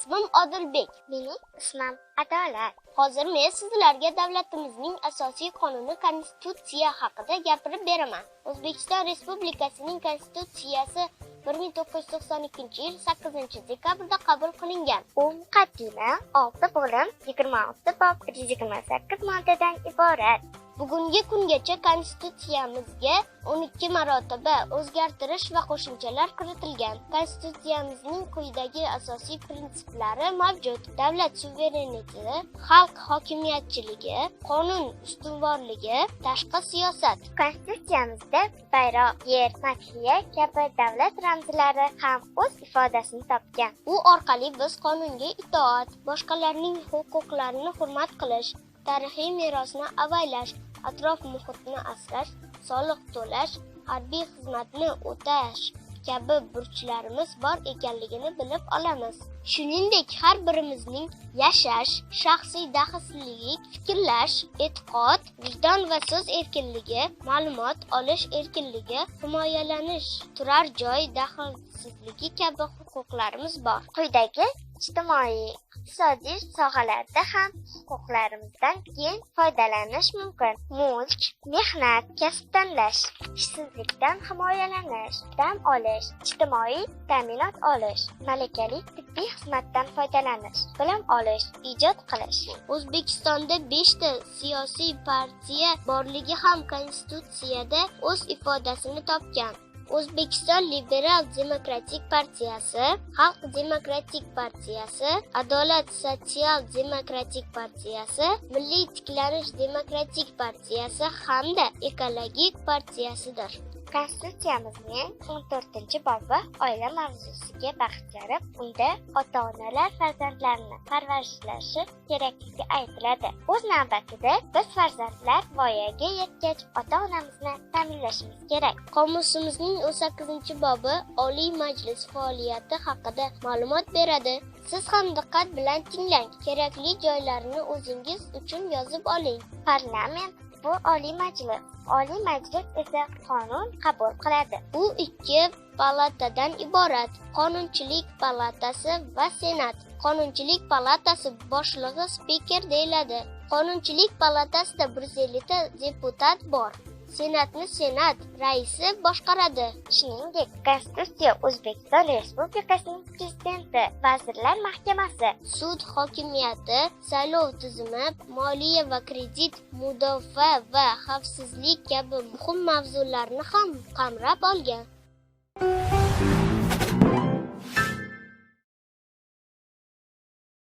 Ismim Odilbek. Mening ismim Adolat. Hozir men sizlarga davlatimizning asosiy qonuni Konstitutsiya haqida gapirib beraman. O'zbekiston Respublikasining Konstitutsiyasi 1992-yil 8-dekabrda qabul qilingan. U muqaddima 6 bo'lim, 26 bob, 128 moddadan iborat. Bugungi kungacha Konstitutsiyamizga 12 marotaba o'zgartirish va qo'shimchalar kiritilgan. Konstitutsiyamizning quyidagi asosiy prinsiplari mavjud: davlat suvereniteti, xalq hokimiyatchiligi, qonun ustunvorligi, tashqi siyosat. Konstitutsiyamizda bayroq, yer, madhiya kabi davlat ramzlari ham o'z ifodasini topgan. U orqali biz qonunga itoat, boshqalarning huquqlarini hurmat qilish, tarixiy merosni avaylash, atrof muhitni asrash, soliq to'lash, harbiy xizmatni o'tash kabi burchlarimiz bor ekanligini bilib olamiz. Shuningdek, har birimizning yashash, shaxsiy daxlsizlik, fikrlash, e'tiqod, vijdon va so'z erkinligi, ma'lumot olish erkinligi, himoyalanish, turar joy daxlsizligi kabi huquqlarimiz bor. Quyidagi ijtimoiy, iqtisodiy sohalarda ham huquqlarimizdan keng foydalanish mumkin. Mulk, mehnat, kasb tanlash, ishsizlikdan himoyalanish, dam olish, ijtimoiy ta'minot olish, malakali tibbiy xizmatdan foydalanish, bilim olish, ijod qilish. O'zbekistonda 5 ta siyosiy partiya borligi ham Konstitutsiyada o'z ifodasini topgan. O'zbekiston Liberal Demokratik partiyasi, Xalq Demokratik partiyasi, Adolat Sotsial Demokratik partiyasi, Milliy tiklanish Demokratik partiyasi hamda Ekologik partiyasidir. Konstitutsiyamizning 14-bobi oila mavzusiga bag'ishlanib, unda ota-onalar farzandlarini parvarishlashi kerakligi aytiladi. O'z navbatida biz farzandlar voyaga yetgach ota-onamizni ta'minlashimiz kerak. Qomusimizning 18-bobi Oliy Majlis faoliyati haqida ma'lumot beradi. Siz ham diqqat bilan tinglang. Kerakli joylarini o'zingiz uchun yozib oling. Parlament bu Oliy Majlis. Oliy Majlis esa qonun qabul qiladi. U 2 palatadan iborat: Qonunchilik palatasi va Senat. Qonunchilik palatasi boshlig'i spiker deyiladi. Qonunchilik palatasida 150 ta deputat bor. Senatni Senat raisi boshqaradi. Shuningdek, Konstitutsiya O'zbekiston Respublikasining prezidenti, Vazirlar Mahkamasi, sud hokimiyati, saylov tizimi, moliya va kredit, mudofaa va xavfsizlik kabi muhim mavzularni ham qamrab olgan.